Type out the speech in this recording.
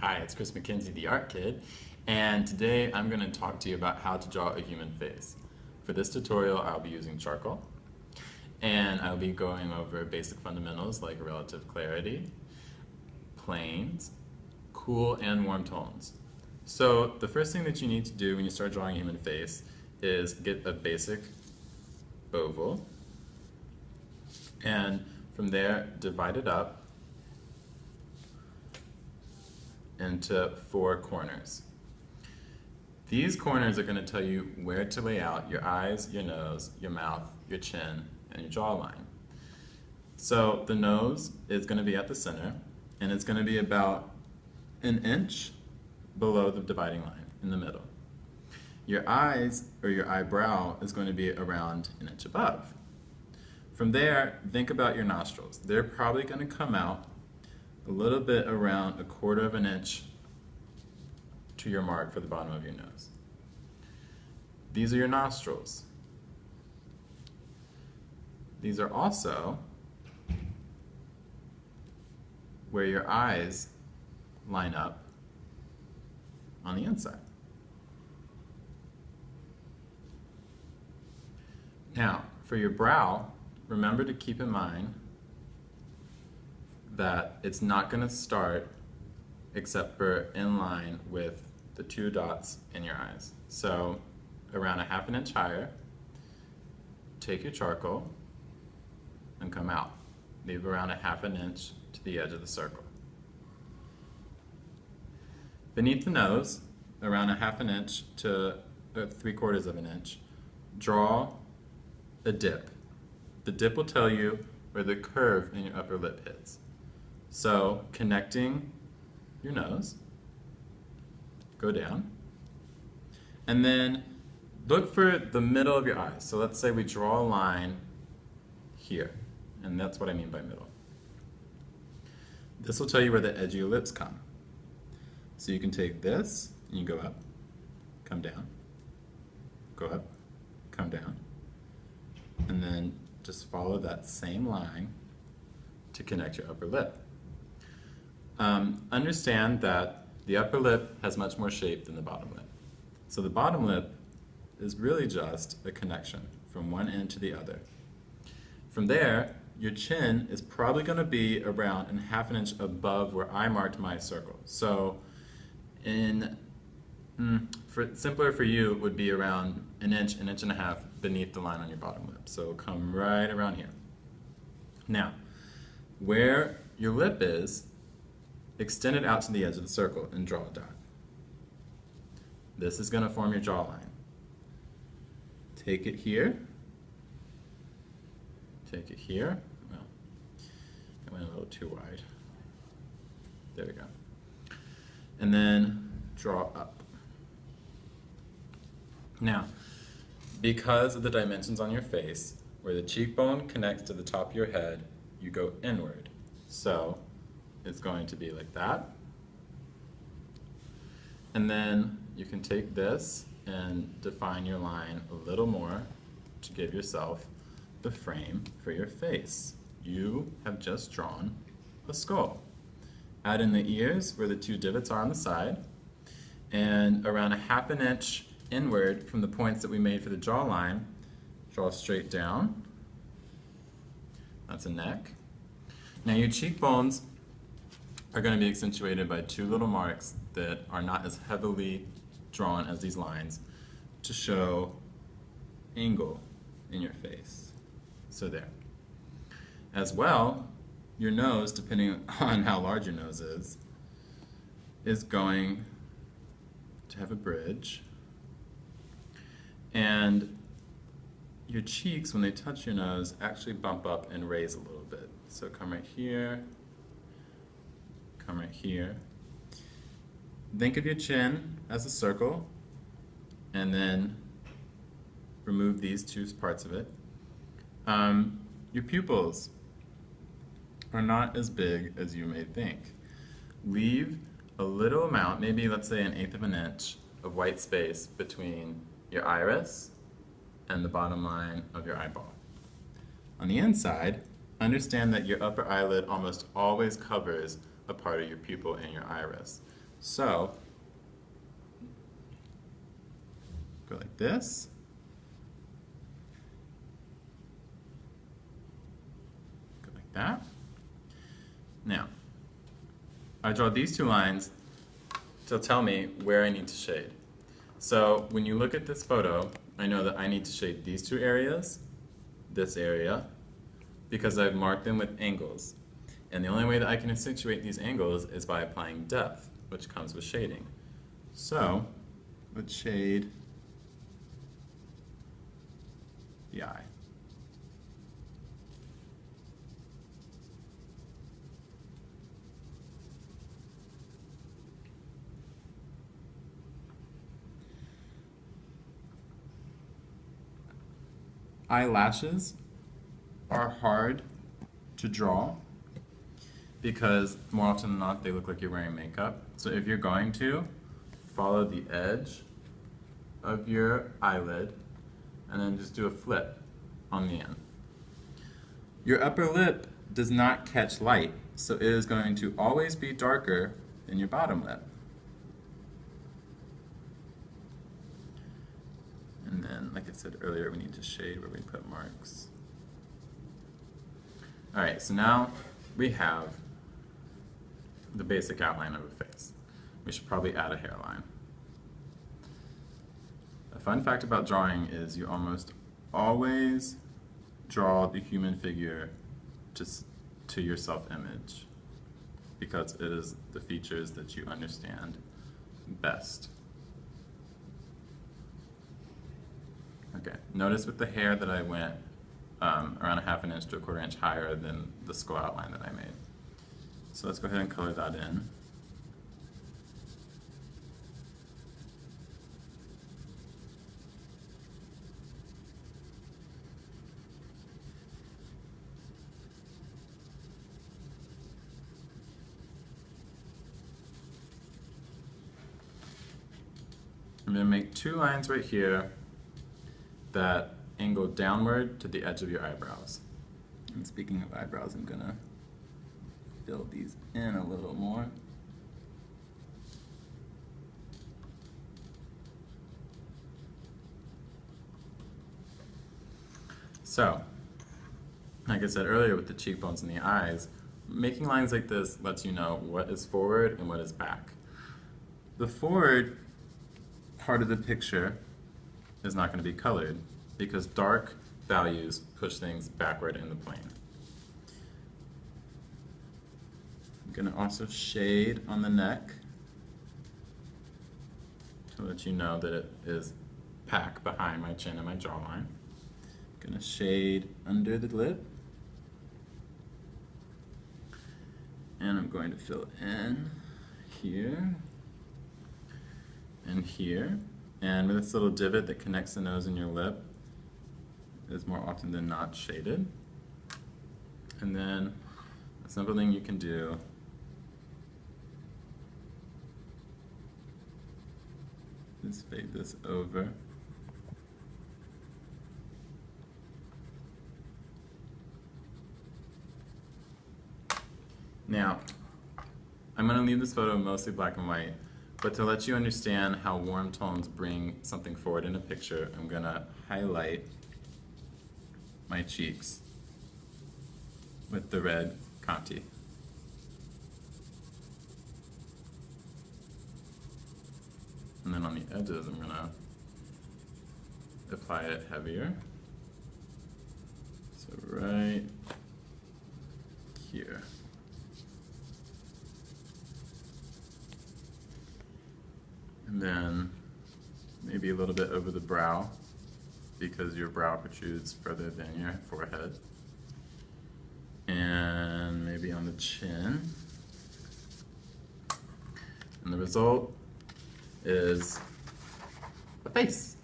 Hi, it's Chris McKenzie, the art kid, and today I'm going to talk to you about how to draw a human face. For this tutorial, I'll be using charcoal, and I'll be going over basic fundamentals like relative clarity, planes, cool and warm tones. So the first thing that you need to do when you start drawing a human face is get a basic oval, and from there divide it up into 4 corners. These corners are going to tell you where to lay out your eyes, your nose, your mouth, your chin, and your jawline. So the nose is going to be at the center, and it's going to be about an inch below the dividing line in the middle. Your eyes, or your eyebrow, is going to be around an inch above. From there, think about your nostrils. They're probably going to come out a little bit around 1/4 of an inch to your mark for the bottom of your nose. These are your nostrils. These are also where your eyes line up on the inside. Now, for your brow, remember to keep in mind that it's not going to start except for in line with the 2 dots in your eyes. So around 1/2 inch higher, take your charcoal and come out. Leave around 1/2 inch to the edge of the circle. Beneath the nose, around 1/2 inch to 3/4 of an inch, draw a dip. The dip will tell you where the curve in your upper lip hits. So connecting your nose, go down, and then look for the middle of your eyes. So let's say we draw a line here, and that's what I mean by middle. This will tell you where the edge of your lips come. So you can take this, and you go up, come down, go up, come down, and then just follow that same line to connect your upper lip. Understand that the upper lip has much more shape than the bottom lip. So the bottom lip is really just a connection from one end to the other. From there, your chin is probably going to be around 1/2 inch above where I marked my circle. So simpler for you, it would be around an inch and a half beneath the line on your bottom lip. So come right around here. Now, where your lip is, extend it out to the edge of the circle and draw a dot. This is going to form your jawline. Take it here. Take it here. Well, I went a little too wide. There we go. And then draw up. Now, because of the dimensions on your face, where the cheekbone connects to the top of your head, you go inward. So it's going to be like that. And then you can take this and define your line a little more to give yourself the frame for your face. You have just drawn a skull. Add in the ears where the 2 divots are on the side, and around 1/2 inch inward from the points that we made for the jawline, draw straight down. That's a neck. Now your cheekbones are going to be accentuated by 2 little marks that are not as heavily drawn as these lines to show angle in your face. So there. As well, your nose, depending on how large your nose is going to have a bridge. And your cheeks, when they touch your nose, actually bump up and raise a little bit. So come right here, come right here. Think of your chin as a circle, and then remove these 2 parts of it. Your pupils are not as big as you may think. Leave a little amount, maybe let's say 1/8 of an inch, of white space between your iris and the bottom line of your eyeball. On the inside, understand that your upper eyelid almost always covers a part of your pupil and your iris. So, go like this. Go like that. Now, I draw these two lines to tell me where I need to shade. So when you look at this photo, I know that I need to shade these two areas, this area, because I've marked them with angles. And the only way that I can accentuate these angles is by applying depth, which comes with shading. So, let's shade the eye. Eyelashes are hard to draw because more often than not they look like you're wearing makeup. So if you're going to, follow the edge of your eyelid and then just do a flip on the end. Your upper lip does not catch light, so it is going to always be darker than your bottom lip. And then, like I said earlier, we need to shade where we put marks. Alright, so now we have the basic outline of a face. We should probably add a hairline. A fun fact about drawing is you almost always draw the human figure just to your self-image because it is the features that you understand best. Okay, notice with the hair that I went around a ½ inch to a ¼ inch higher than the skull outline that I made. So let's go ahead and color that in. I'm going to make two lines right here that angle downward to the edge of your eyebrows. And speaking of eyebrows, I'm going to fill these in a little more. So, like I said earlier with the cheekbones and the eyes, making lines like this lets you know what is forward and what is back. The forward part of the picture is not going to be colored because dark values push things backward in the plane. I'm going to also shade on the neck to let you know that it is packed behind my chin and my jawline. I'm going to shade under the lip. And I'm going to fill in here and here. And with this little divot that connects the nose and your lip is more often than not shaded. And then a simple thing you can do is fade this over. Now, I'm going to leave this photo mostly black and white, but to let you understand how warm tones bring something forward in a picture, I'm going to highlight my cheeks with the red Conti. And then on the edges, I'm going to apply it heavier. So right here. And then maybe a little bit over the brow because your brow protrudes further than your forehead. And maybe on the chin. And the result is a face.